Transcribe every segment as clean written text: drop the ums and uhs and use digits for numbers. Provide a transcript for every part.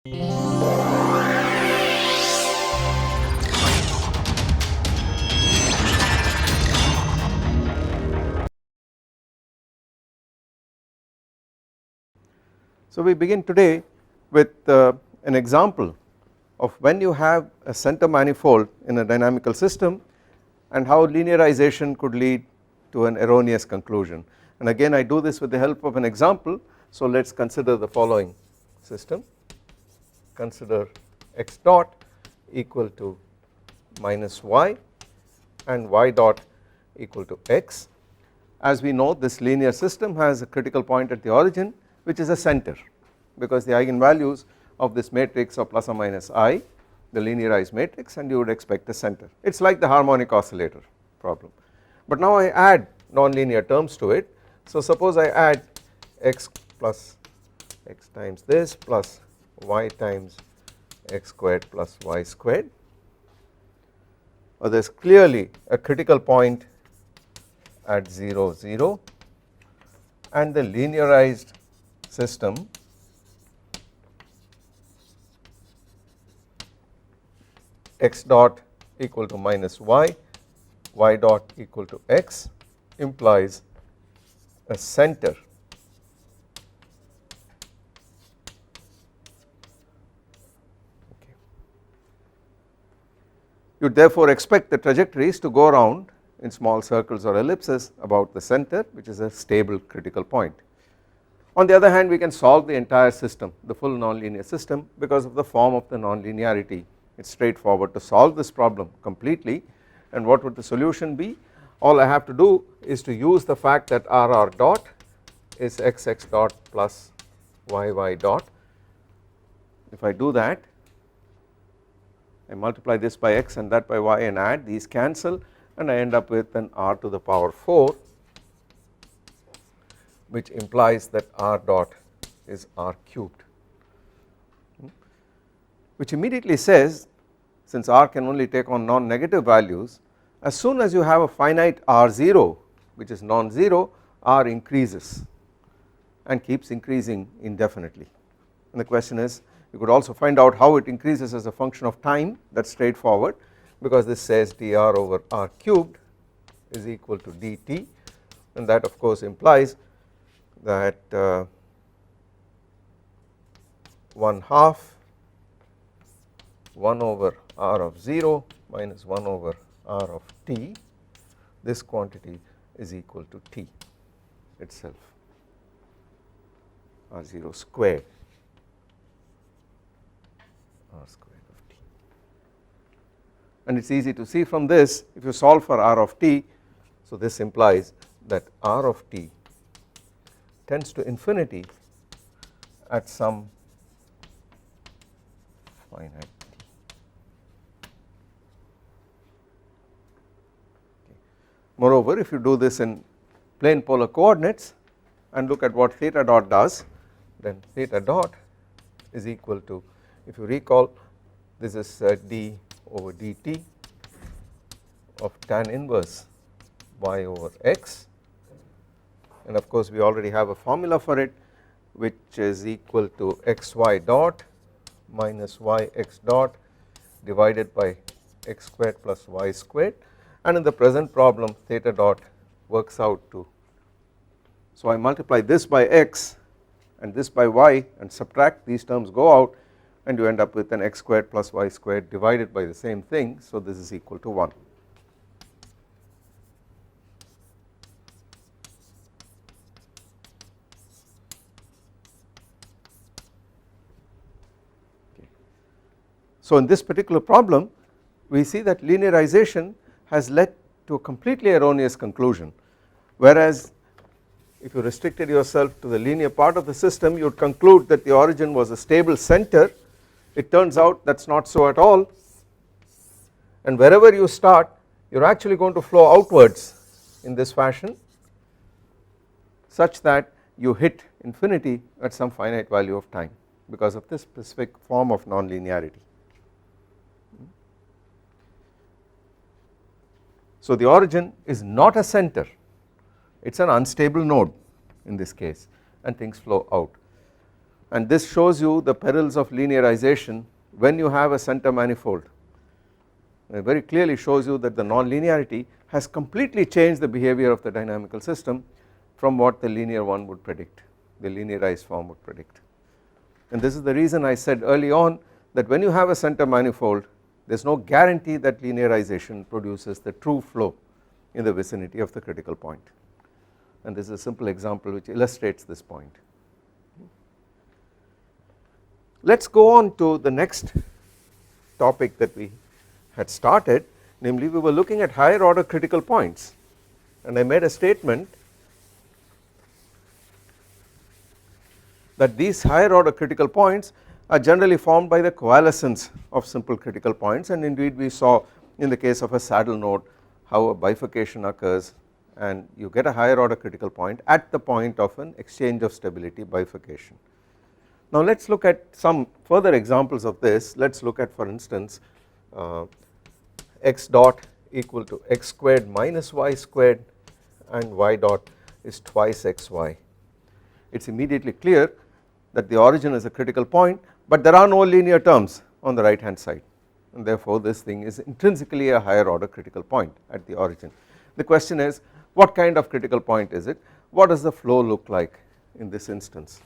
So we begin today with an example of when you have a center manifold in a dynamical system and how linearization could lead to an erroneous conclusion. And again I do this with the help of an example. So let us consider the following system. Consider x dot equal to minus y and y dot equal to x. As we know, this linear system has a critical point at the origin which is a center, because the eigenvalues of this matrix are plus or minus I, the linearized matrix, and you would expect a center. It is like the harmonic oscillator problem. But now I add nonlinear terms to it. So suppose I add x plus x times this plus y times x squared plus y squared. Well, there is clearly a critical point at 0 0 and the linearized system x dot equal to minus y, y dot equal to x implies a center . You therefore expect the trajectories to go around in small circles or ellipses about the center, which is a stable critical point. On the other hand, we can solve the entire system, the full nonlinear system, because of the form of the nonlinearity. It is straightforward to solve this problem completely. And what would the solution be? All I have to do is to use the fact that r dot is x dot plus y dot. If I do that, I multiply this by x and that by y and add, these cancel, and I end up with an r to the power 4, which implies that r dot is r cubed, which immediately says, since r can only take on non-negative values, as soon as you have a finite r0 which is non-zero, r increases and keeps increasing indefinitely. And the question is, you could also find out how it increases as a function of time. That is straightforward, because this says dr over r cubed is equal to dt, and that of course implies that 1/2 1 over r of 0 minus 1 over r of t, this quantity is equal to t itself, r0 squared, r squared of t. And it is easy to see from this, if you solve for r of t, so this implies that r of t tends to infinity at some finite t. Moreover, if you do this in plane polar coordinates and look at what theta dot does, then theta dot is equal to, if you recall, this is d over dt of tan inverse y over x, and of course we already have a formula for it, which is equal to xy dot minus yx dot divided by x squared plus y squared, and in the present problem theta dot works out to, so I multiply this by x and this by y and subtract, these terms go out, and you end up with an x squared plus y squared divided by the same thing, so this is equal to 1. So in this particular problem, we see that linearization has led to a completely erroneous conclusion, whereas if you restricted yourself to the linear part of the system, you would conclude that the origin was a stable center. It turns out that is not so at all, and wherever you start, you are actually going to flow outwards in this fashion, such that you hit infinity at some finite value of time because of this specific form of nonlinearity. So the origin is not a center, it is an unstable node in this case, and things flow out. and this shows you the perils of linearization when you have a center manifold. It very clearly shows you that the nonlinearity has completely changed the behavior of the dynamical system from what the linear one would predict, the linearized form would predict. And this is the reason I said early on that when you have a center manifold, there is no guarantee that linearization produces the true flow in the vicinity of the critical point, and this is a simple example which illustrates this point. Let us go on to the next topic that we had started, namely we were looking at higher order critical points, and I made a statement that these higher order critical points are generally formed by the coalescence of simple critical points, and indeed we saw in the case of a saddle node how a bifurcation occurs and you get a higher order critical point at the point of an exchange of stability bifurcation. Now let us look at some further examples of this. Let us look at, for instance, x dot equal to x squared minus y squared and y dot is twice xy. It is immediately clear that the origin is a critical point, but there are no linear terms on the right hand side, and therefore this thing is intrinsically a higher order critical point at the origin. The question is, what kind of critical point is it? What does the flow look like in this instance?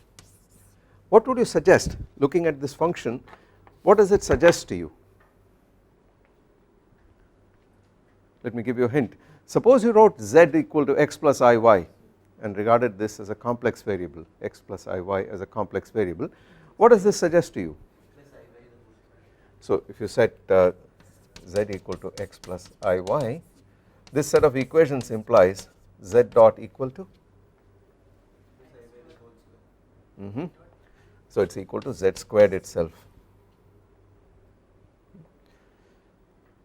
What would you suggest looking at this function? What does it suggest to you? Let me give you a hint. Suppose you wrote z equal to x plus iy and regarded this as a complex variable, x plus iy as a complex variable. What does this suggest to you? So if you set z equal to x plus iy, this set of equations implies z dot equal to, so it is equal to z squared itself.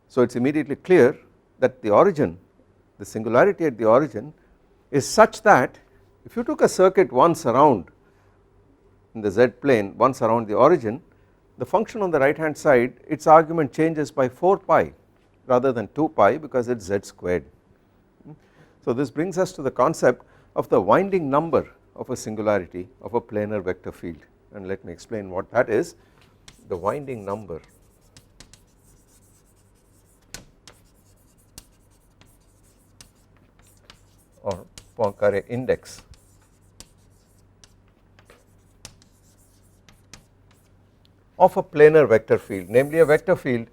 So it is immediately clear that the origin, the singularity at the origin is such that if you took a circuit once around in the z plane, once around the origin, the function on the right hand side, its argument changes by 4 pi rather than 2 pi because it is z squared. So this brings us to the concept of the winding number of a singularity of a planar vector field, and let me explain what that is. The winding number or Poincare index of a planar vector field, namely a vector field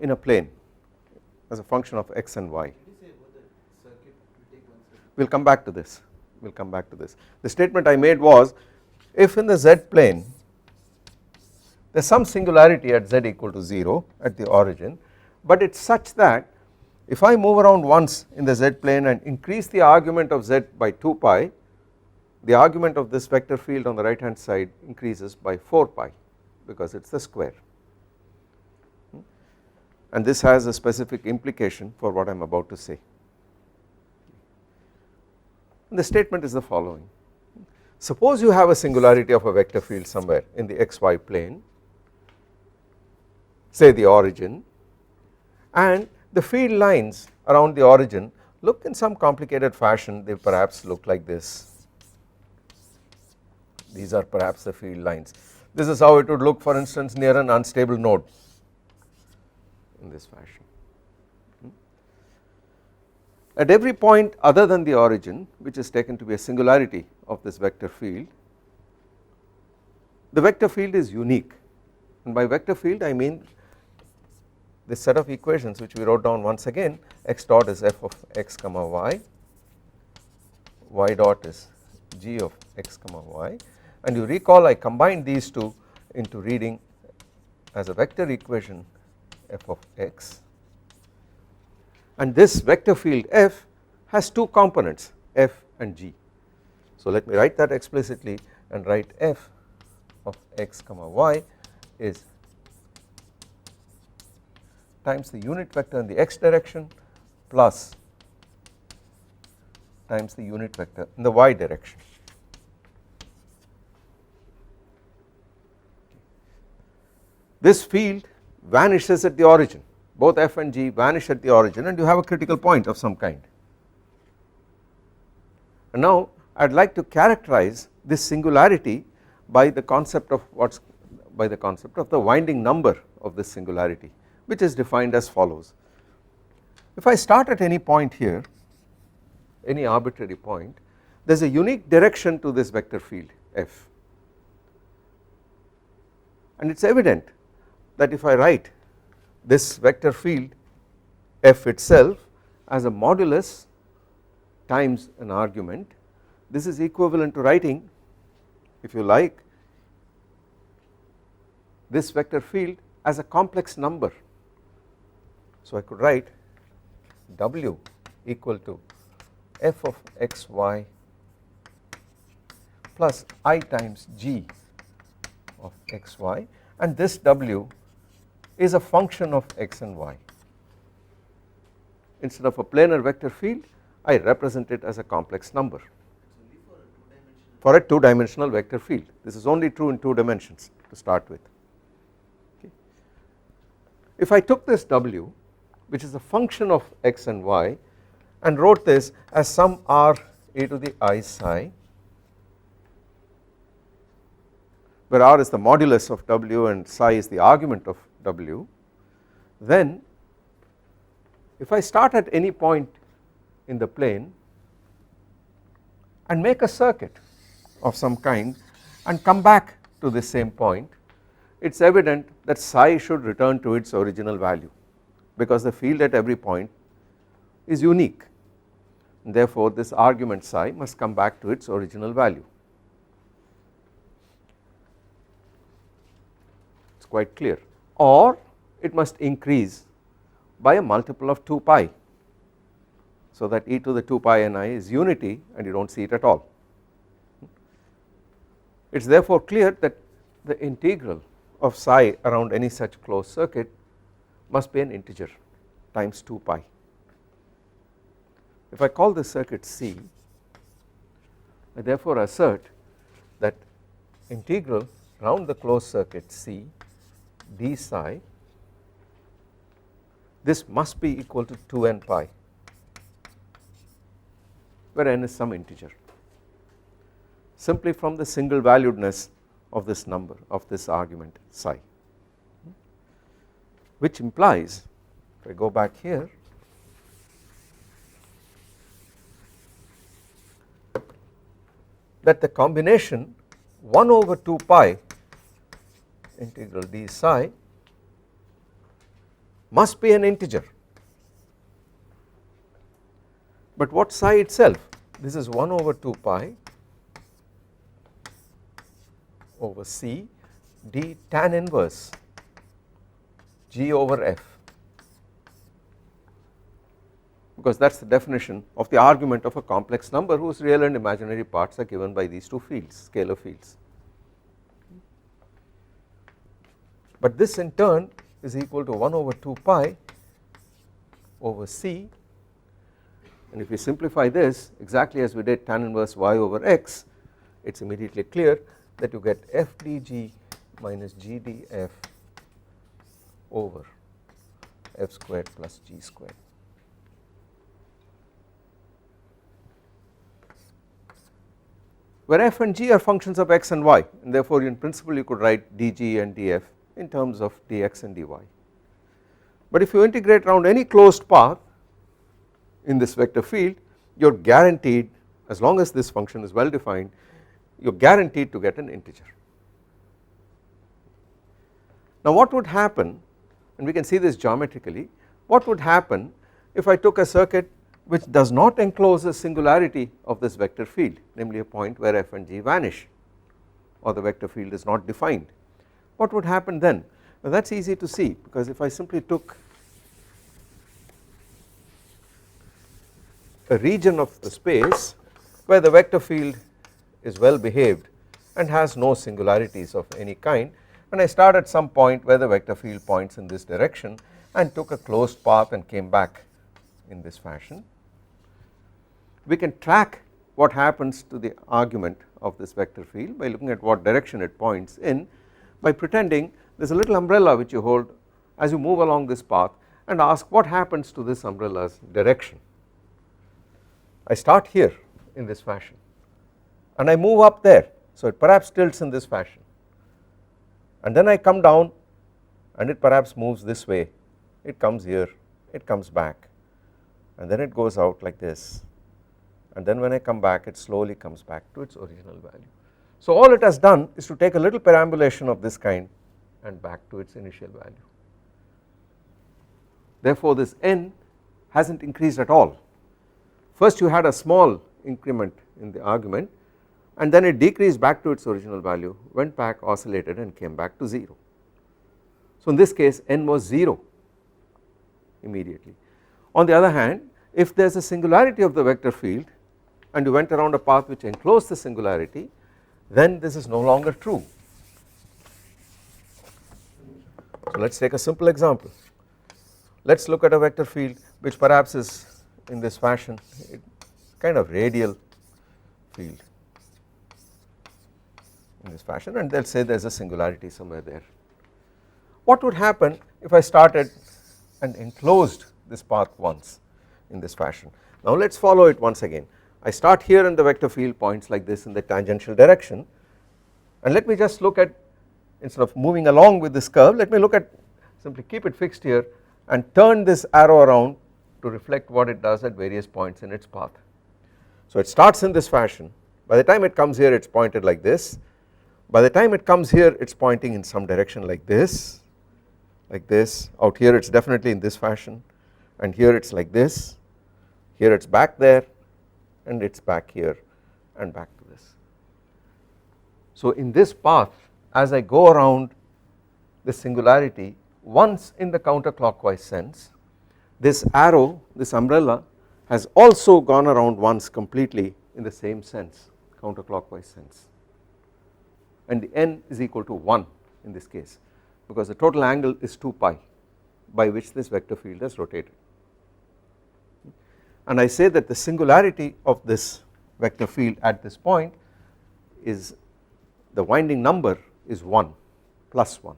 in a plane as a function of x and y. We will come back to this, we will come back to this. The statement I made was, if in the z plane there is some singularity at z equal to 0 at the origin, but it is such that if I move around once in the z plane and increase the argument of z by 2 pi, the argument of this vector field on the right hand side increases by 4 pi because it is the square, and this has a specific implication for what I am about to say. And the statement is the following. Suppose you have a singularity of a vector field somewhere in the xy plane, say the origin, and the field lines around the origin look in some complicated fashion. They perhaps look like this. These are perhaps the field lines. This is how it would look, for instance, near an unstable node, in this fashion. At every point other than the origin, which is taken to be a singularity of this vector field, the vector field is unique, and by vector field I mean this set of equations which we wrote down once again. X dot is f of x comma y, y dot is g of x comma y, and you recall I combined these two into reading as a vector equation f of x, and this vector field f has two components, f and g. So let me write that explicitly and write f of x comma y is times the unit vector in the x direction plus times the unit vector in the y direction. This field vanishes at the origin, both f and g vanish at the origin, and you have a critical point of some kind. And now I would like to characterize this singularity by the concept of the winding number of this singularity, which is defined as follows. If I start at any point here, any arbitrary point, there is a unique direction to this vector field f, and it is evident that if I write this vector field f itself as a modulus times an argument, this is equivalent to writing, if you like, this vector field as a complex number. So I could write w equal to f of x y plus I times g of x y, and this w is a function of x and y. Instead of a planar vector field, I represent it as a complex number for a two-dimensional vector field. This is only true in 2 dimensions to start with. Okay. If I took this w, which is a function of x and y, and wrote this as some r e to the I psi, where r is the modulus of w and psi is the argument of w, then if I start at any point in the plane and make a circuit of some kind and come back to this same point, it is evident that psi should return to its original value, because the field at every point is unique, and therefore this argument psi must come back to its original value. It is quite clear, or it must increase by a multiple of 2 pi, so that e to the 2 pi ni is unity and you do not see it at all. It is therefore clear that the integral of psi around any such closed circuit must be an integer times 2 pi. If I call this circuit C, I therefore assert that integral round the closed circuit C d psi, this must be equal to 2n pi, where n is some integer, simply from the single valuedness of this number, of this argument psi, which implies, if I go back here, that the combination 1 over 2 pi integral d psi must be an integer. But what psi itself? This is 1 over 2 pi over c d tan inverse g over f, because that is the definition of the argument of a complex number whose real and imaginary parts are given by these two fields, scalar fields. But this in turn is equal to 1 over 2 pi over c, and if we simplify this exactly as we did tan inverse y over x, it is immediately clear that you get f dg minus g df over f squared plus g squared. Where f and g are functions of x and y, and therefore in principle you could write dg and df in terms of dx and dy. But if you integrate around any closed path in this vector field, you are guaranteed, as long as this function is well defined, you are guaranteed to get an integer. Now what would happen, and we can see this geometrically, what would happen if I took a circuit which does not enclose the singularity of this vector field, namely a point where f and g vanish or the vector field is not defined? What would happen then? Well, that is easy to see, because if I simply took a region of the space where the vector field is well behaved and has no singularities of any kind, and I start at some point where the vector field points in this direction and took a closed path and came back in this fashion, we can track what happens to the argument of this vector field by looking at what direction it points in, by pretending there is a little umbrella which you hold as you move along this path, and ask what happens to this umbrella's direction. I start here in this fashion and I move up there, So it perhaps tilts in this fashion, and then I come down and it perhaps moves this way, it comes here, it comes back, and then it goes out like this, and then when I come back it slowly comes back to its original value. So all it has done is to take a little perambulation of this kind and back to its initial value. Therefore this n has not increased at all. First you had a small increment in the argument, and then it decreased back to its original value, went back, oscillated, and came back to 0. So in this case n was 0 immediately. On the other hand, if there is a singularity of the vector field and you went around a path which enclosed the singularity, then this is no longer true. So let us take a simple example. Let us look at a vector field which perhaps is in this fashion, kind of radial field in this fashion, and let us say there is a singularity somewhere there. What would happen if I started and enclosed this path once in this fashion? Now let us follow it once again. I start here and the vector field points like this in the tangential direction, and let me just look at, instead of moving along with this curve, let me look at, simply keep it fixed here and turn this arrow around to reflect what it does at various points in its path. So it starts in this fashion, by the time it comes here it is pointed like this, by the time it comes here it is pointing in some direction like this, out here it is definitely in this fashion, and here it is like this, here it is back there, and it is back here and back to this. So in this path, as I go around the singularity once in the counterclockwise sense, this arrow, this umbrella has also gone around once completely in the same sense, counterclockwise sense, and the n is equal to 1 in this case, because the total angle is 2 pi by which this vector field has rotated. And I say that the singularity of this vector field at this point is, the winding number is 1 plus 1.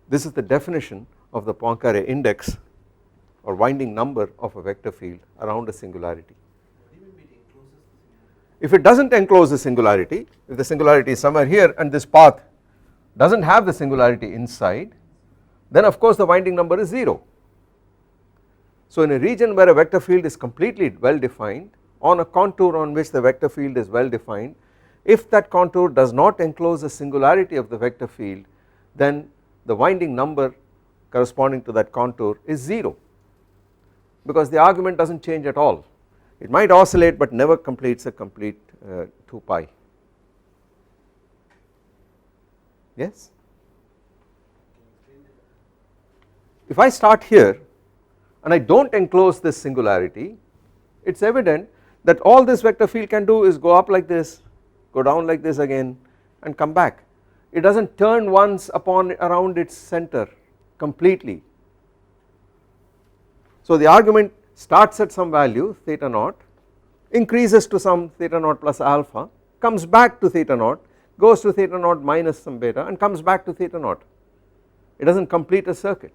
This is the definition of the Poincare index or winding number of a vector field around a singularity. If it does not enclose the singularity, if the singularity is somewhere here and this path does not have the singularity inside, then of course the winding number is 0. So in a region where a vector field is completely well defined, on a contour on which the vector field is well defined, if that contour does not enclose the singularity of the vector field, then the winding number corresponding to that contour is 0, because the argument does not change at all. It might oscillate but never completes a complete 2 pi. Yes? If I start here and I do not enclose this singularity, it is evident that all this vector field can do is go up like this, go down like this again, and come back. It does not turn once upon around its center completely. So the argument starts at some value theta naught, increases to some theta naught plus alpha, comes back to theta naught, goes to theta naught minus some beta, and comes back to theta naught. It does not complete a circuit,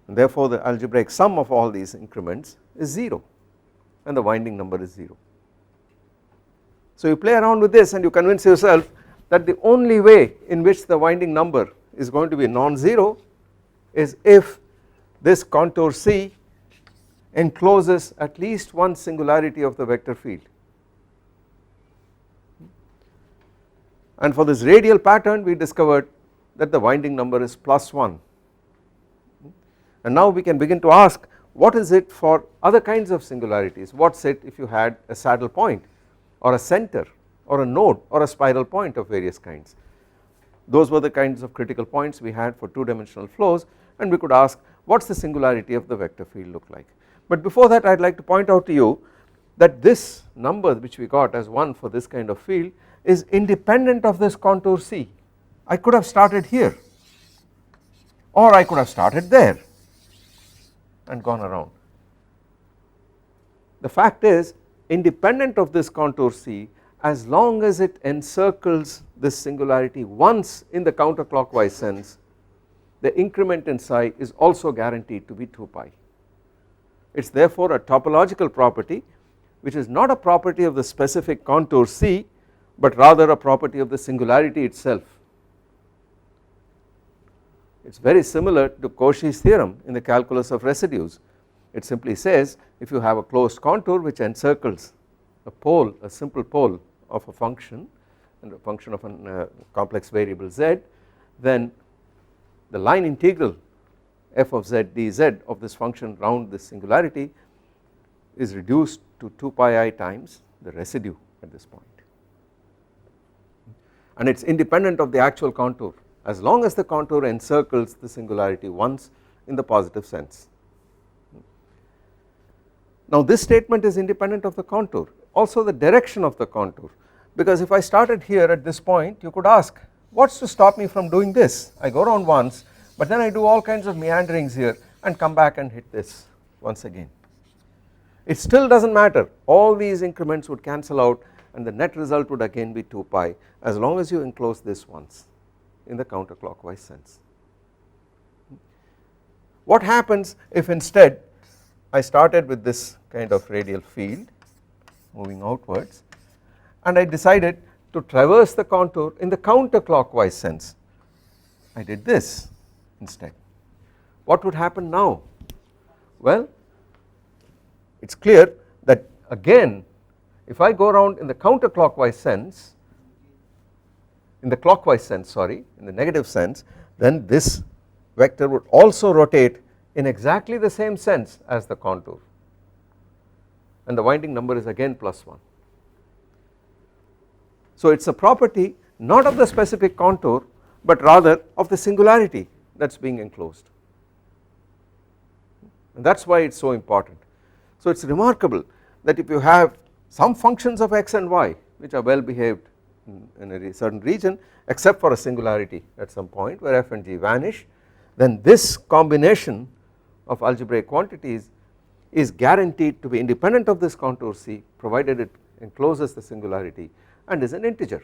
and therefore the algebraic sum of all these increments is 0 and the winding number is 0. So you play around with this and you convince yourself that the only way in which the winding number is going to be non-zero is if this contour C encloses at least one singularity of the vector field. And for this radial pattern we discovered that the winding number is plus 1, and now we can begin to ask, what is it for other kinds of singularities? What's it if you had a saddle point or a center or a node or a spiral point of various kinds? Those were the kinds of critical points we had for 2-dimensional flows, and we could ask, what's the singularity of the vector field look like? But before that I would like to point out to you that this number which we got as 1 for this kind of field is independent of this contour C. I could have started here, or I could have started there and gone around. The fact is, independent of this contour C, as long as it encircles this singularity once in the counterclockwise sense, the increment in psi is also guaranteed to be 2 pi. It is therefore a topological property which is not a property of the specific contour C, but rather a property of the singularity itself. It is very similar to Cauchy's theorem in the calculus of residues. It simply says if you have a closed contour which encircles a pole, a simple pole of a function, and a function of a complex variable z, then the line integral f of z dz of this function round this singularity is reduced to 2 pi I times the residue at this point, and it is independent of the actual contour as long as the contour encircles the singularity once in the positive sense. Now this statement is independent of the contour, also the direction of the contour, because if I started here at this point, you could ask what is to stop me from doing this. I go around once, but then I do all kinds of meanderings here and come back and hit this once again. It still does not matter, all these increments would cancel out and the net result would again be 2 pi as long as you enclose this once in the counterclockwise sense. What happens if instead I started with this kind of radial field moving outwards and I decided to traverse the contour in the counterclockwise sense? I did this instead. What would happen now? Well, it is clear that again if I go around in the counterclockwise sense, in the clockwise sense, sorry, in the negative sense, then this vector would also rotate in exactly the same sense as the contour, and the winding number is again +1. So it is a property not of the specific contour but rather of the singularity that is being enclosed, and that is why it is so important. So it is remarkable that if you have some functions of x and y which are well behaved in a certain region except for a singularity at some point where f and g vanish, then this combination of algebraic quantities is guaranteed to be independent of this contour C provided it encloses the singularity and is an integer.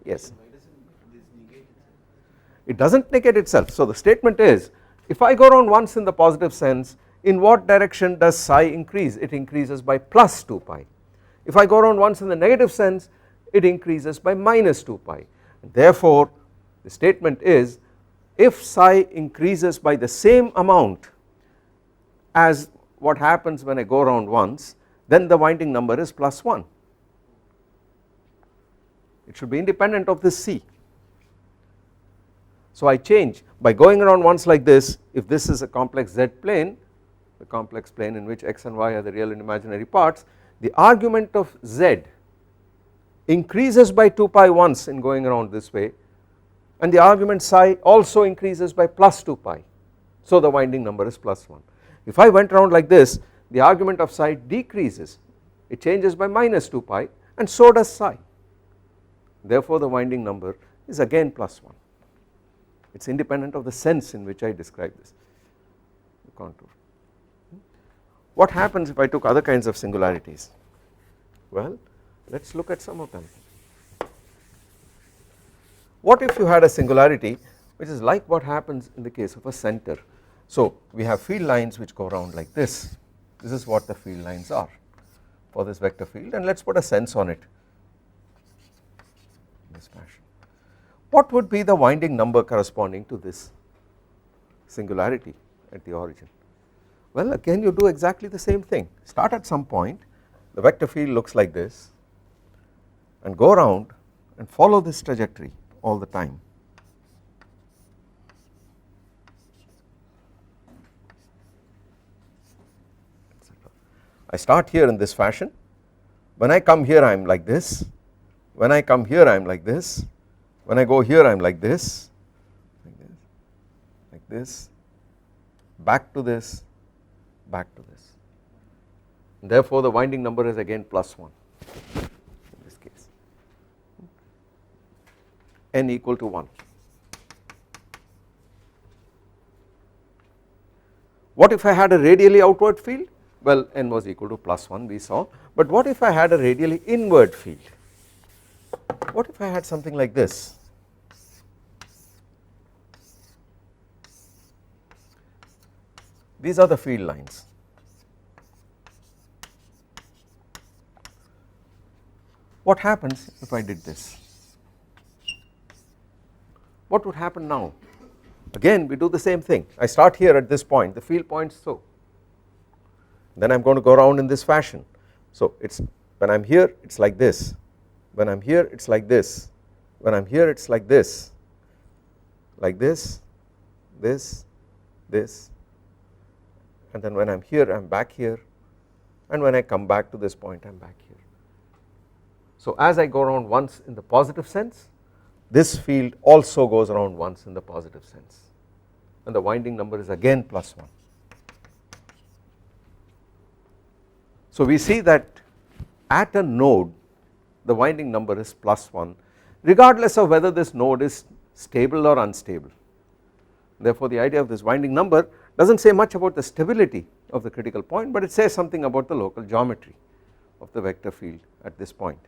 Yes, it does not negate itself. So the statement is if I go around once in the positive sense, in what direction does psi increase? It increases by +2 pi. If I go around once in the negative sense, it increases by -2 pi, and therefore the statement is if psi increases by the same amount as what happens when I go around once, then the winding number is +1. It should be independent of this C. So I change by going around once like this. If this is a complex z plane, the complex plane in which x and y are the real and imaginary parts, the argument of z increases by 2 pi once in going around this way, and the argument psi also increases by +2 pi, so the winding number is +1. If I went around like this, the argument of psi decreases, it changes by -2 pi, and so does psi, therefore the winding number is again +1. It is independent of the sense in which I describe this, the contour. What happens if I took other kinds of singularities? Well, let us look at some of them. What if you had a singularity which is like what happens in the case of a center? So we have field lines which go around like this. This is what the field lines are for this vector field, and let us put a sense on it in this fashion. What would be the winding number corresponding to this singularity at the origin? Well, again you do exactly the same thing. Start at some point, the vector field looks like this, and go around and follow this trajectory all the time. I start here in this fashion. When I come here I am like this, when I come here I am like this, when I go here I am like this, like this, back to this, back to this. And therefore the winding number is again +1 in this case, n equal to 1. What if I had a radially outward field? Well, n was equal to +1 we saw, but what if I had a radially inward field? What if I had something like this? these are the field lines. What happens if I did this? What would happen now? Again we do the same thing. I start here at this point, the field points so, then I am going to go around in this fashion. So it's when I am here it is like this, when I am here it is like this, when I am here it is like this, this, this, and then when I am here I am back here, and when I come back to this point I am back here. So as I go around once in the positive sense, this field also goes around once in the positive sense, and the winding number is again +1. So we see that at a node the winding number is +1 regardless of whether this node is stable or unstable. Therefore the idea of this winding number does not say much about the stability of the critical point, but it says something about the local geometry of the vector field at this point.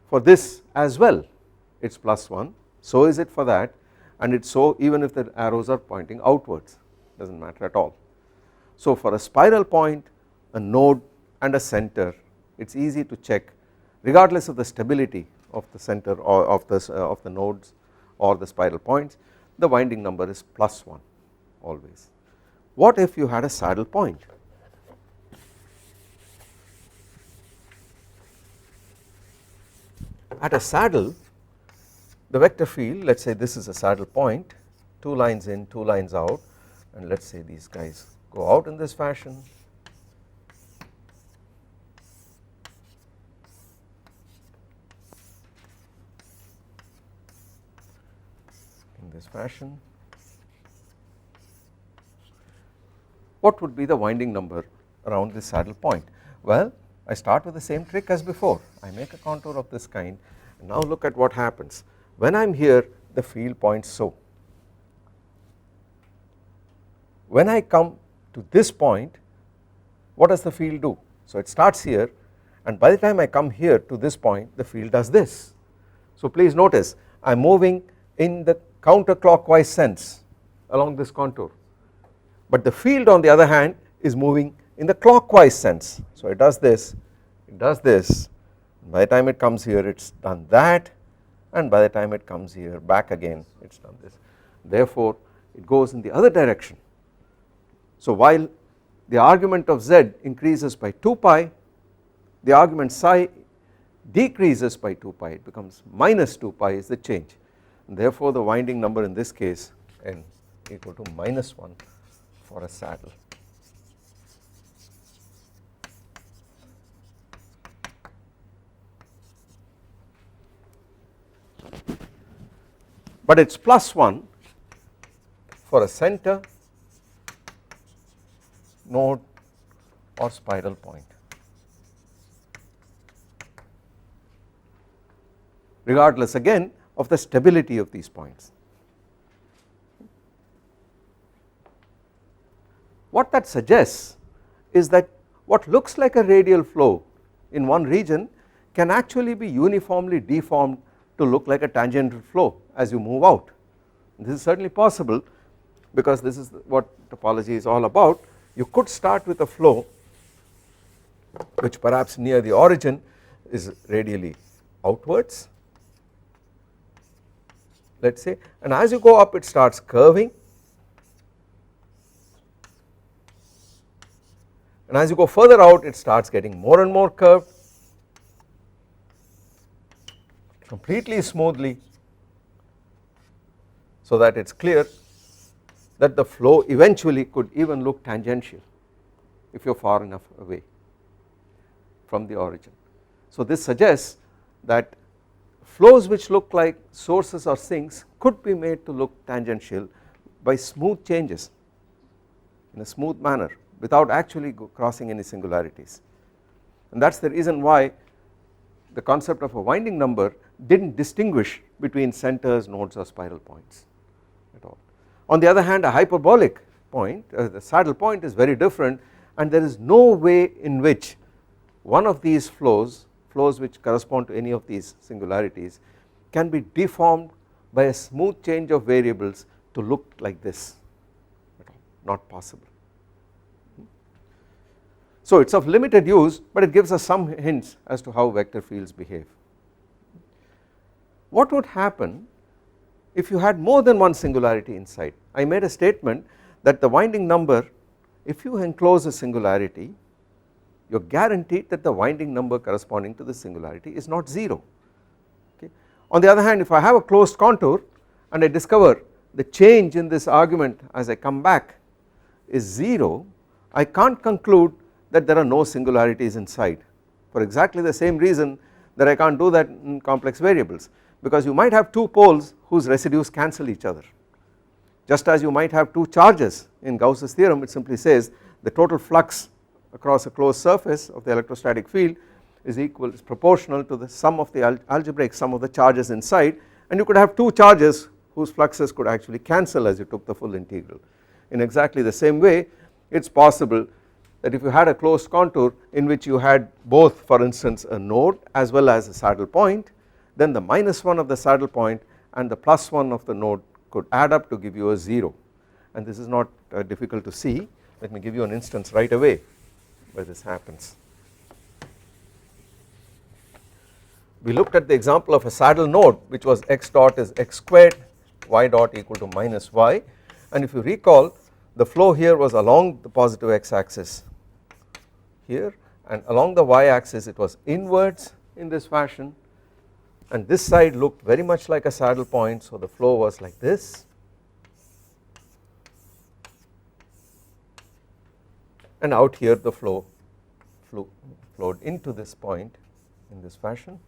For this as well it is +1, so is it for that, and it is so even if the arrows are pointing outwards, does not matter at all. So for a spiral point, a node and a center, it is easy to check regardless of the stability of the center or of the nodes or the spiral points, the winding number is +1 always. What if you had a saddle point? At a saddle the vector field, let us say this is a saddle point, 2 lines in, 2 lines out, and let us say these guys go out in this fashion, in this fashion. What would be the winding number around this saddle point? Well, I start with the same trick as before. I make a contour of this kind, and now look at what happens. When I am here the field points so. When I come to this point, what does the field do? So it starts here, and by the time I come here to this point the field does this. So please notice I am moving in the counterclockwise sense along this contour, but the field on the other hand is moving in the clockwise sense. So it does this, it does this, by the time it comes here it has done that, and by the time it comes here back again it has done this. Therefore it goes in the other direction. So while the argument of z increases by 2 pi, the argument psi decreases by 2 pi, it becomes -2 pi is the change, and therefore the winding number in this case n equal to -1 for a saddle. But it is +1 for a center, node or spiral point, regardless again of the stability of these points. What that suggests is that what looks like a radial flow in one region can actually be uniformly deformed to look like a tangential flow as you move out. This is certainly possible because this is what topology is all about. You could start with a flow which perhaps near the origin is radially outwards, let us say, and as you go up it starts curving, and as you go further out it starts getting more and more curved, completely smoothly, so that it is clear that the flow eventually could even look tangential if you are far enough away from the origin. So this suggests that flows which look like sources or sinks could be made to look tangential by smooth changes in a smooth manner without actually crossing any singularities, and that is the reason why the concept of a winding number did not distinguish between centers, nodes or spiral points at all. On the other hand, a hyperbolic point, the saddle point, is very different, and there is no way in which one of these flows which correspond to any of these singularities can be deformed by a smooth change of variables to look like this at all. not possible. So it is of limited use, but it gives us some hints as to how vector fields behave. What would happen if you had more than one singularity inside? I made a statement that the winding number, if you enclose a singularity, you are guaranteed that the winding number corresponding to the singularity is not 0. Okay. On the other hand, if I have a closed contour and I discover the change in this argument as I come back is 0, I can't conclude that there are no singularities inside, for exactly the same reason that I can't do that in complex variables, because you might have two poles whose residues cancel each other. Just as you might have two charges in Gauss's theorem, it simply says the total flux across a closed surface of the electrostatic field is proportional to the sum of the algebraic sum of the charges inside, and you could have two charges whose fluxes could actually cancel as you took the full integral. In exactly the same way, it is possible that if you had a closed contour in which you had both, for instance, a node as well as a saddle point, then the -1 of the saddle point and the +1 of the node could add up to give you a 0, and this is not difficult to see. Let me give you an instance right away where this happens. We looked at the example of a saddle node which was x dot is x squared, y dot equal to -y, and if you recall, the flow here was along the positive x axis here, and along the y axis it was inwards in this fashion, and this side looked very much like a saddle point, so the flow was like this, and out here the flow flowed into this point in this fashion.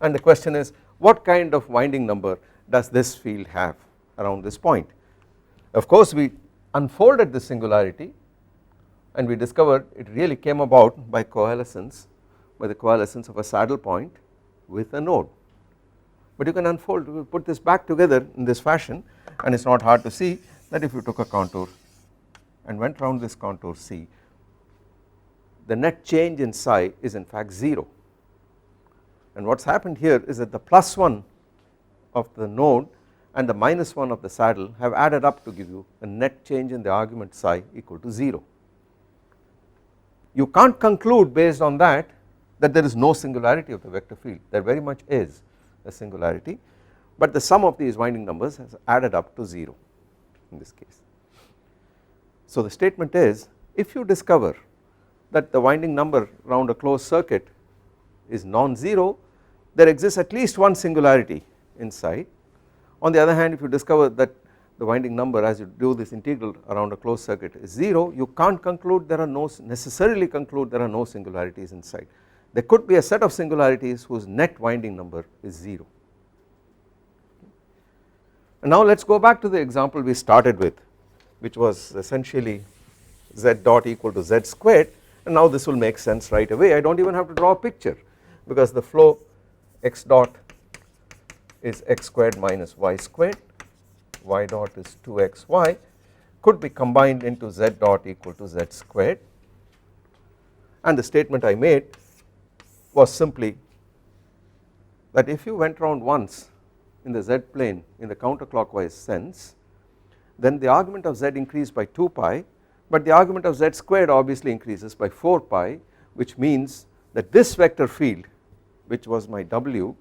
And the question is, what kind of winding number does this field have around this point? Of course, we unfolded the singularity and we discovered it really came about by coalescence, by the coalescence of a saddle point with a node. But you can unfold, we put this back together in this fashion, and it is not hard to see that if you took a contour and went around this contour C, the net change in psi is in fact 0. And what has happened here is that the +1 of the node and the -1 of the saddle have added up to give you a net change in the argument psi equal to 0. You can't conclude based on that there is no singularity of the vector field. There very much is a singularity, but the sum of these winding numbers has added up to 0 in this case. So the statement is, if you discover that the winding number around a closed circuit is non-zero, there exists at least one singularity inside. On the other hand, if you discover that the winding number as you do this integral around a closed circuit is 0, you can't conclude necessarily conclude there are no singularities inside. There could be a set of singularities whose net winding number is 0. And now let us go back to the example we started with, which was essentially z dot equal to z squared, and now this will make sense right away. I do not even have to draw a picture, because the flow x dot is x squared minus y squared, y dot is 2xy, could be combined into z dot equal to z squared, and the statement I made was simply that if you went around once in the z plane in the counterclockwise sense, then the argument of z increased by 2 pi, but the argument of z squared obviously increases by 4 pi, which means that this vector field, which was my w,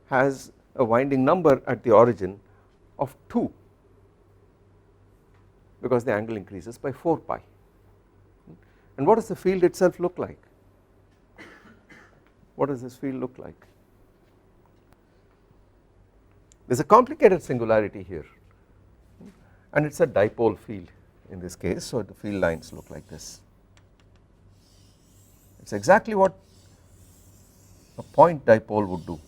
has a winding number at the origin of 2, because the angle increases by 4 pi. And what does the field itself look like? What does this field look like? There is a complicated singularity here, and it is a dipole field in this case, so the field lines look like this. It is exactly what a point dipole would do.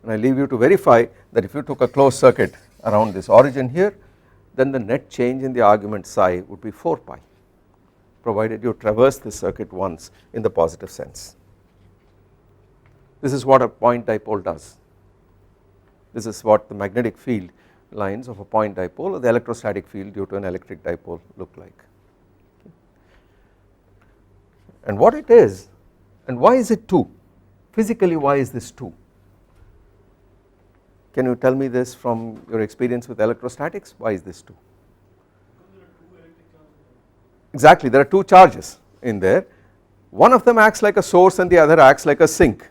And I leave you to verify that if you took a closed circuit around this origin here, then the net change in the argument psi would be 4 pi. provided you traverse this circuit once in the positive sense. This is what a point dipole does. This is what the magnetic field lines of a point dipole or the electrostatic field due to an electric dipole look like. And what it is, and why is it 2? Physically, why is this 2? Can you tell me this from your experience with electrostatics? Why is this 2? Exactly, there are 2 charges in there. One of them acts like a source and the other acts like a sink.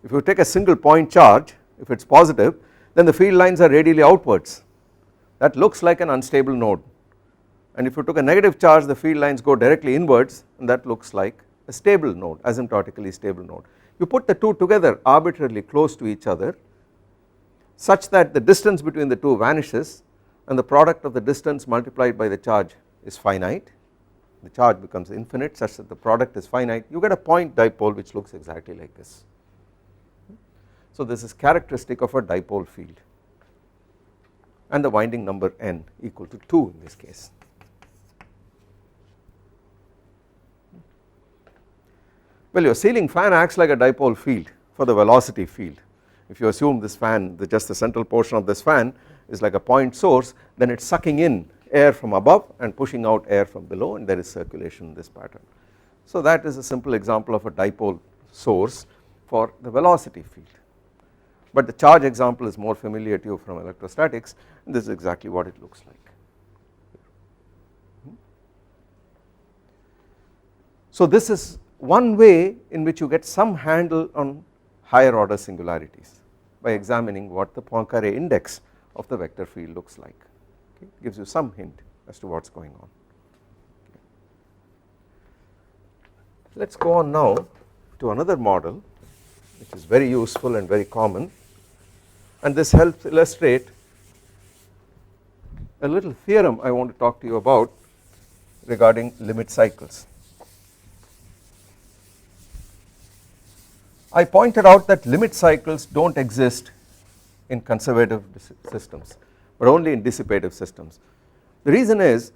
If you take a single point charge, if it is positive, then the field lines are radially outwards. That looks like an unstable node. And if you took a negative charge, the field lines go directly inwards, and that looks like a stable node, asymptotically stable node. You put the 2 together arbitrarily close to each other such that the distance between the 2 vanishes and the product of the distance multiplied by the charge is finite. The charge becomes infinite such that the product is finite. You get a point dipole which looks exactly like this. So this is characteristic of a dipole field, and the winding number n equal to 2 in this case. Well, your ceiling fan acts like a dipole field for the velocity field. If you assume this fan, just the central portion of this fan is like a point source, then it is sucking in air from above and pushing out air from below, and there is circulation in this pattern. So that is a simple example of a dipole source for the velocity field. But the charge example is more familiar to you from electrostatics, and this is exactly what it looks like. So this is one way in which you get some handle on higher order singularities by examining what the Poincare index of the vector field looks like. Okay, gives you some hint as to what is going on. Let us go on now to another model which is very useful and very common, and this helps illustrate a little theorem I want to talk to you about regarding limit cycles. I pointed out that limit cycles do not exist in conservative systems, but only in dissipative systems. The reason is,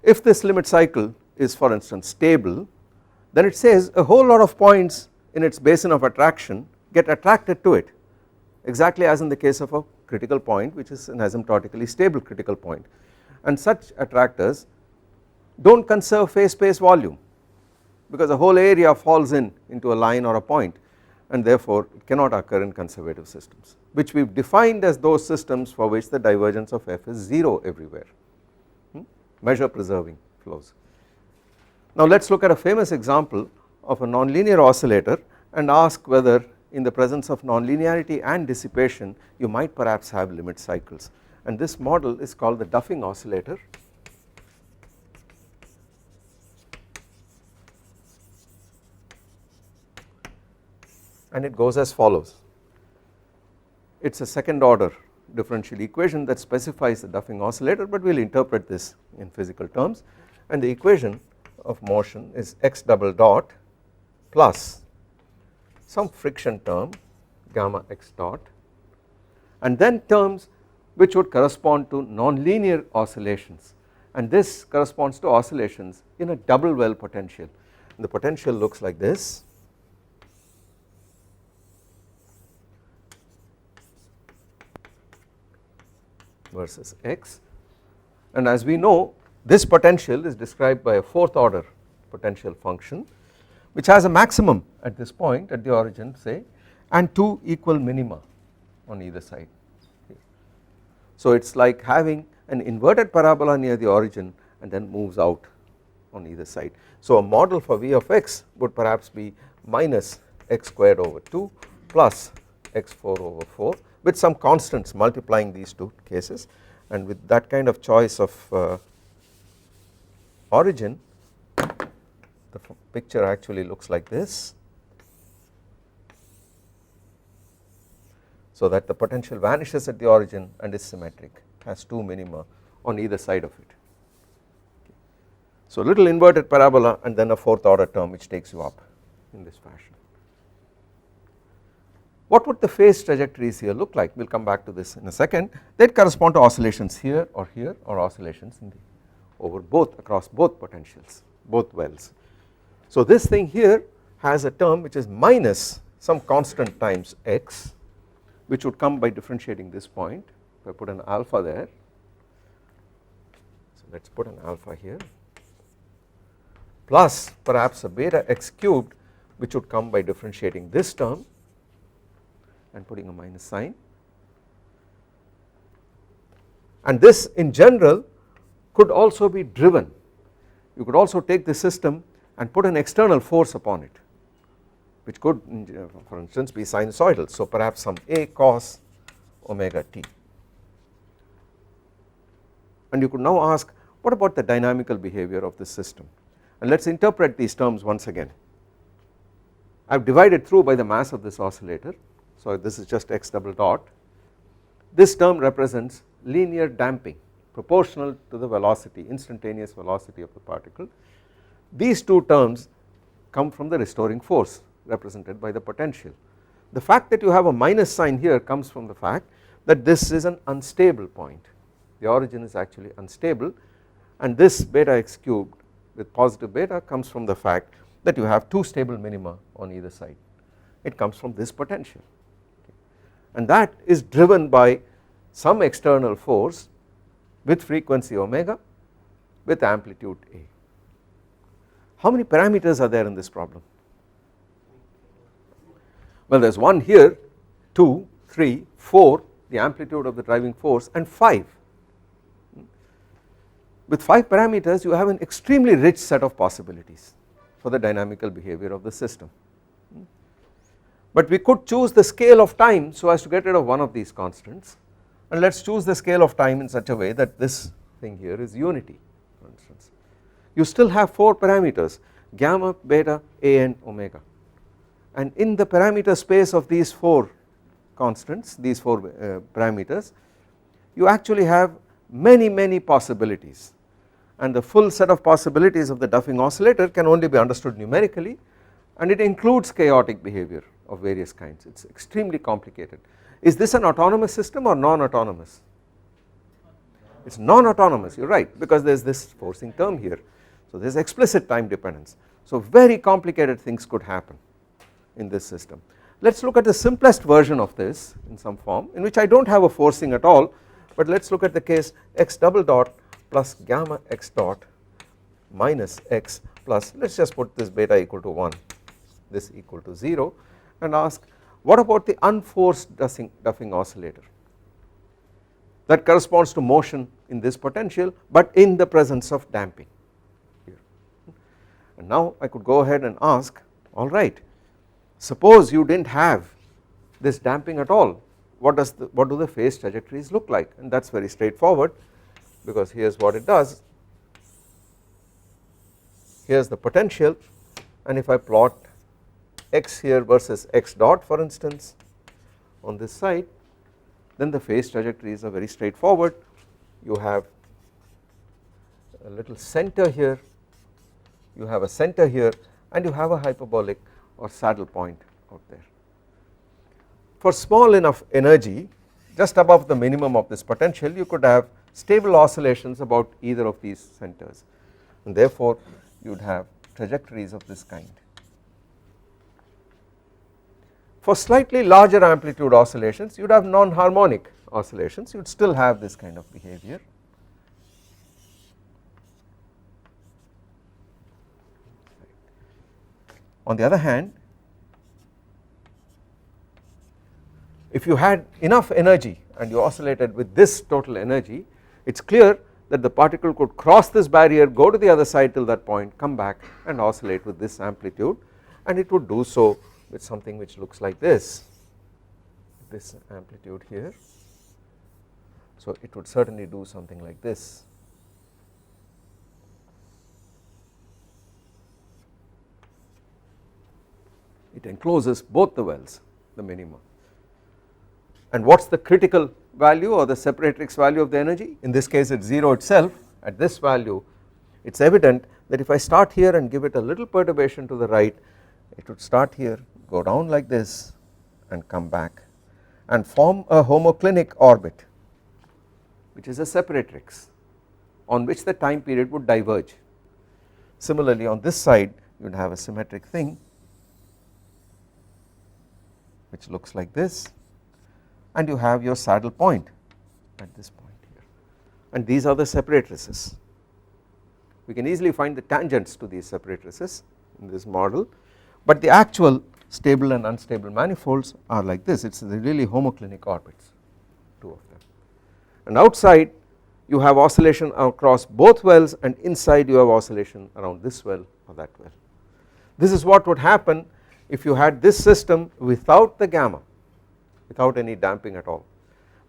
if this limit cycle is, for instance, stable, then it says a whole lot of points in its basin of attraction get attracted to it, exactly as in the case of a critical point, which is an asymptotically stable critical point, and such attractors do not conserve phase space volume, because the whole area falls into a line or a point, and therefore it cannot occur in conservative systems, which we have defined as those systems for which the divergence of f is 0 everywhere, measure preserving flows. Now let us look at a famous example of a nonlinear oscillator and ask whether in the presence of nonlinearity and dissipation you might perhaps have limit cycles, and this model is called the Duffing oscillator. And it goes as follows. It is a second order differential equation that specifies the Duffing oscillator, but we will interpret this in physical terms, and the equation of motion is x double dot plus some friction term gamma x dot, and then terms which would correspond to nonlinear oscillations, and this corresponds to oscillations in a double well potential, and the potential looks like this. Versus x, and as we know, this potential is described by a fourth order potential function which has a maximum at this point at the origin, say, and 2 equal minima on either side. So it is like having an inverted parabola near the origin and then moves out on either side. So a model for v of x would perhaps be minus x squared over 2 plus x4 over 4 with some constants multiplying these two cases, and with that kind of choice of origin, the picture actually looks like this, so that the potential vanishes at the origin and is symmetric, has 2 minima on either side of it. So little inverted parabola and then a fourth order term which takes you up in this fashion. What would the phase trajectories here look like? We will come back to this in a second. They correspond to oscillations here or oscillations in the over both across both potentials both wells. So this thing here has a term which is minus some constant times x, which would come by differentiating this point. If I put an alpha there, so let us put an alpha here, plus perhaps a beta x cubed, which would come by differentiating this term and putting a minus sign. And this in general could also be driven. You could also take the system and put an external force upon it, which could for instance be sinusoidal, so perhaps some a cos omega t. And you could now ask, what about the dynamical behavior of this system? And let us interpret these terms once again. I have divided through by the mass of this oscillator, so this is just x double dot. This term represents linear damping proportional to the velocity, instantaneous velocity of the particle. These two terms come from the restoring force represented by the potential. The fact that you have a minus sign here comes from the fact that this is an unstable point. The origin is actually unstable, and this beta x cubed with positive beta comes from the fact that you have two stable minima on either side. It comes from this potential, and that is driven by some external force with frequency omega with amplitude a. How many parameters are there in this problem? Well, there is 1 here, 2, 3, 4, the amplitude of the driving force, and 5. With 5 parameters you have an extremely rich set of possibilities for the dynamical behavior of the system. But we could choose the scale of time so as to get rid of one of these constants, and let us choose the scale of time in such a way that this thing here is unity, for instance. You still have 4 parameters, gamma, beta, a and omega, and in the parameter space of these 4 constants, these 4 parameters, you actually have many possibilities, and the full set of possibilities of the Duffing oscillator can only be understood numerically, and it includes chaotic behavior of various kinds. It is extremely complicated. Is this an autonomous system or non-autonomous? It is non-autonomous, you are right, because there is this forcing term here, so there is explicit time dependence. So very complicated things could happen in this system. Let us look at the simplest version of this in some form in which I do not have a forcing at all, but let us look at the case x double dot plus gamma x dot minus x plus, let us just put this beta equal to 1, this equal to 0, and ask, what about the unforced Duffing oscillator that corresponds to motion in this potential but in the presence of damping here. And now I could go ahead and ask, alright, suppose you did not have this damping at all, what do the phase trajectories look like? And that is very straightforward, because here is what it does. Here is the potential, and if I plot x here versus x dot for instance on this side, then the phase trajectories are very straightforward. You have a little center here, you have a center here, and you have a hyperbolic or saddle point out there. For small enough energy, just above the minimum of this potential, you could have stable oscillations about either of these centers, and therefore you would have trajectories of this kind. For slightly larger amplitude oscillations, you would have non-harmonic oscillations, you would still have this kind of behavior. On the other hand, if you had enough energy and you oscillated with this total energy, it is clear that the particle could cross this barrier, go to the other side till that point, come back and oscillate with this amplitude, and it would do so with something which looks like this amplitude here. So it would certainly do something like this. It encloses both the wells, the minima. And what is the critical value or the separatrix value of the energy? In this case it is 0 itself. At this value it is evident that if I start here and give it a little perturbation to the right, it would start here, go down like this and come back and form a homoclinic orbit, which is a separatrix on which the time period would diverge. Similarly on this side you would have a symmetric thing which looks like this, and you have your saddle point at this point here, and these are the separatrices. We can easily find the tangents to these separatrices in this model, but the actual stable and unstable manifolds are like this. It is the really homoclinic orbits, two of them, and outside you have oscillation across both wells, and inside you have oscillation around this well or that well. This is what would happen if you had this system without the gamma, without any damping at all.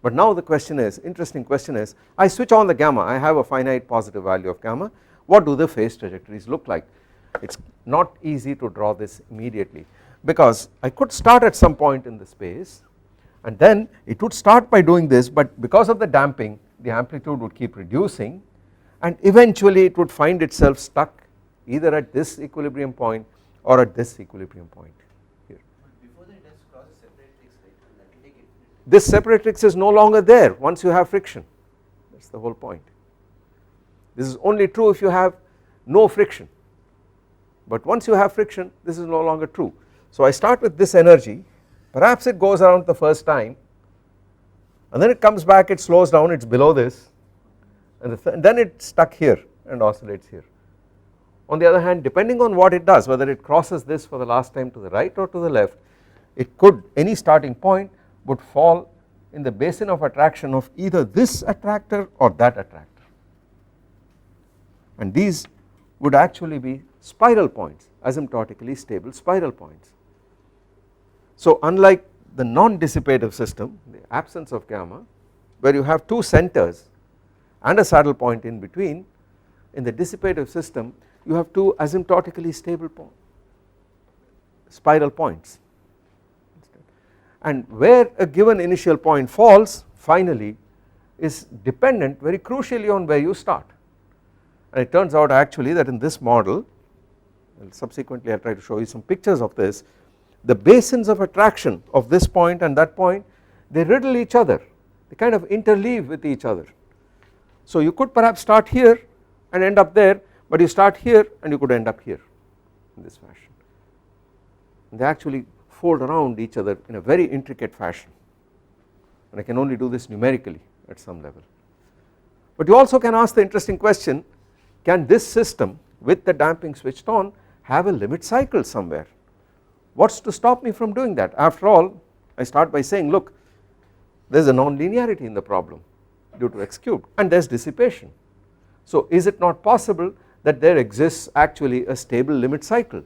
But now the question is, interesting question is, I switch on the gamma, I have a finite positive value of gamma, what do the phase trajectories look like? It is not easy to draw this immediately, because I could start at some point in the space and then it would start by doing this, but because of the damping the amplitude would keep reducing and eventually it would find itself stuck either at this equilibrium point or at this equilibrium point here. But before that it has to cross a separatrix, right? And that will take infinity. This separatrix is no longer there once you have friction, that is the whole point. This is only true if you have no friction, but once you have friction this is no longer true. So I start with this energy, perhaps it goes around the first time and then it comes back, it slows down, it is below this, and then it is stuck here and oscillates here. On the other hand, depending on what it does, whether it crosses this for the last time to the right or to the left, it could, any starting point would fall in the basin of attraction of either this attractor or that attractor, and these would actually be spiral points, asymptotically stable spiral points. So unlike the non-dissipative system, the absence of gamma, where you have two centers and a saddle point in between, in the dissipative system you have two asymptotically stable spiral points, and where a given initial point falls finally is dependent very crucially on where you start. And it turns out actually that in this model, and subsequently I will try to show you some pictures of this, the basins of attraction of this point and that point, they riddle each other, they kind of interleave with each other. So you could perhaps start here and end up there, but you start here and you could end up here in this fashion, and they actually fold around each other in a very intricate fashion, and I can only do this numerically at some level. But you also can ask the interesting question, can this system with the damping switched on have a limit cycle somewhere? What is to stop me from doing that? After all, I start by saying, look, there is a non-linearity in the problem due to x cubed and there is dissipation. So is it not possible that there exists actually a stable limit cycle?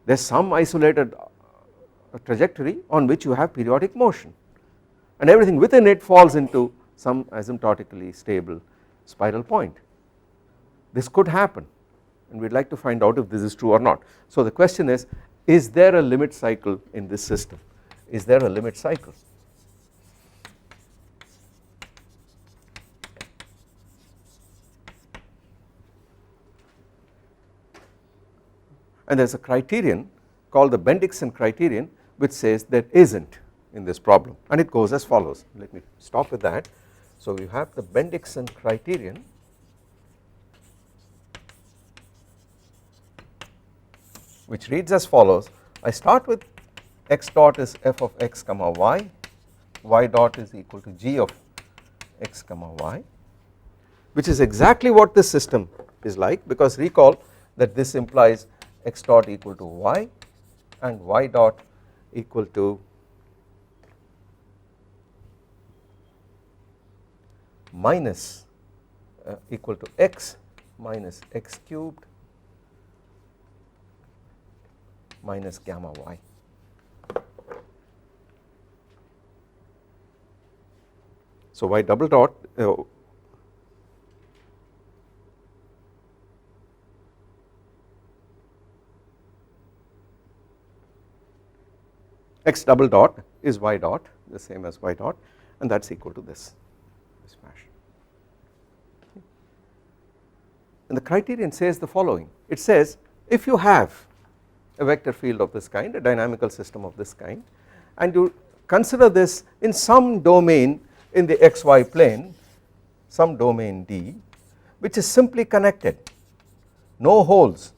There is some isolated trajectory on which you have periodic motion and everything within it falls into some asymptotically stable spiral point. This could happen and we would like to find out if this is true or not. So the question is there a limit cycle in this system? Is there a limit cycle? And there is a criterion called the Bendixson criterion which says there isn't in this problem, and it goes as follows. Let me stop with that. So we have the Bendixson criterion, which reads as follows. I start with x dot is f of x comma y dot is equal to g of x comma y, which is exactly what this system is like, because recall that this implies x dot equal to y and y dot equal to minus equal to x minus x cubed minus gamma y. So y double dot x double dot is y dot, the same as y dot, and that is equal to this fashion. And the criterion says the following. It says if you have a vector field of this kind, a dynamical system of this kind, and you consider this in some domain in the xy plane, some domain D, which is simply connected, no holes.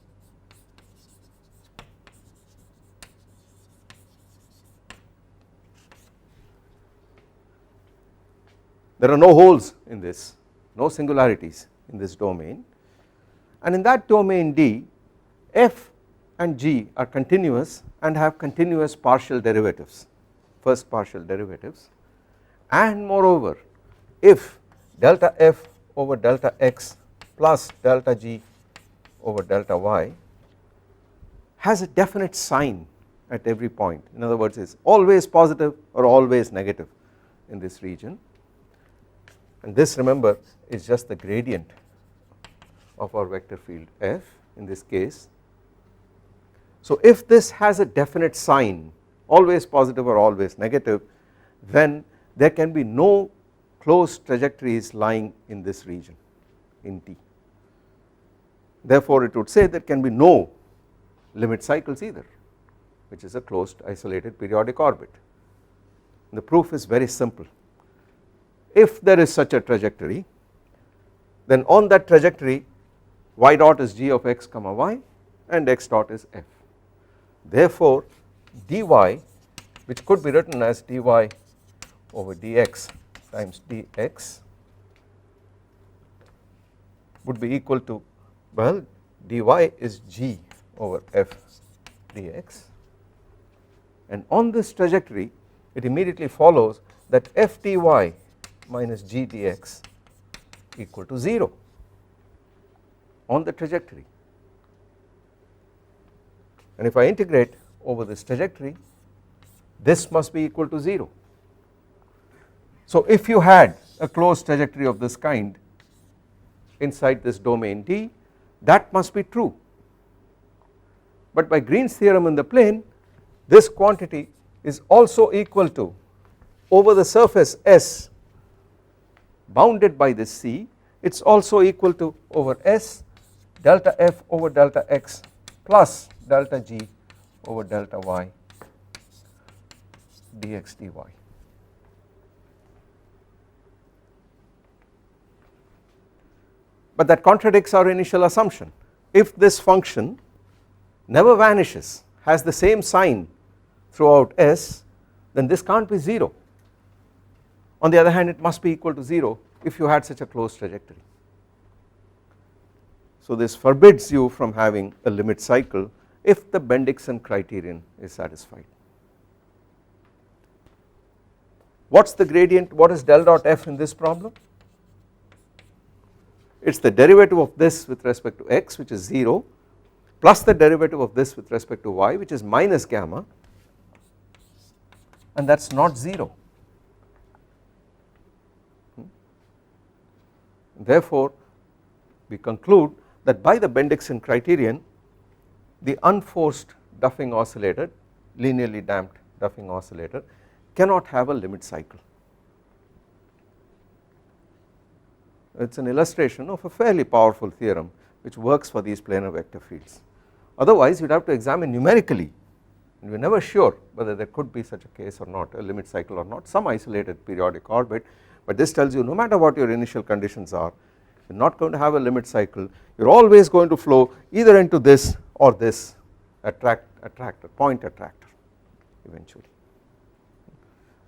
There are no holes in this, no singularities in this domain, and in that domain D, f and g are continuous and have continuous partial derivatives, first partial derivatives, and moreover if delta f over delta x plus delta g over delta y has a definite sign at every point, in other words is always positive or always negative in this region, and this remember is just the gradient of our vector field f in this case. So if this has a definite sign always positive or always negative, then there can be no closed trajectories lying in this region in T. Therefore it would say there can be no limit cycles either, which is a closed isolated periodic orbit. The proof is very simple. If there is such a trajectory, then on that trajectory y dot is g of x comma y and x dot is f. Therefore dy, which could be written as dy over dx times dx, would be equal to, well, dy is g over f dx, and on this trajectory it immediately follows that f dy minus g dx equal to 0 on the trajectory, and if I integrate over this trajectory this must be equal to 0. So if you had a closed trajectory of this kind inside this domain D, that must be true, but by Green's theorem in the plane this quantity is also equal to, over the surface S bounded by this C, it is also equal to over S delta f over delta x plus delta g over delta y dx dy. But that contradicts our initial assumption. If this function never vanishes, has the same sign throughout S, then this can't be 0. On the other hand, it must be equal to 0 if you had such a closed trajectory. So this forbids you from having a limit cycle if the Bendixson criterion is satisfied. What is the gradient, what is del dot f in this problem? It is the derivative of this with respect to x, which is 0, plus the derivative of this with respect to y, which is minus gamma, and that is not 0. Therefore we conclude that by the Bendixson criterion the unforced Duffing oscillator, linearly damped Duffing oscillator, cannot have a limit cycle. It is an illustration of a fairly powerful theorem which works for these planar vector fields. Otherwise you would have to examine numerically, and we are never sure whether there could be such a case or not, a limit cycle or not, some isolated periodic orbit, but this tells you no matter what your initial conditions are, you are not going to have a limit cycle, you are always going to flow either into this or this attractor, point attractor eventually.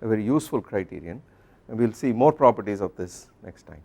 A very useful criterion, and we will see more properties of this next time.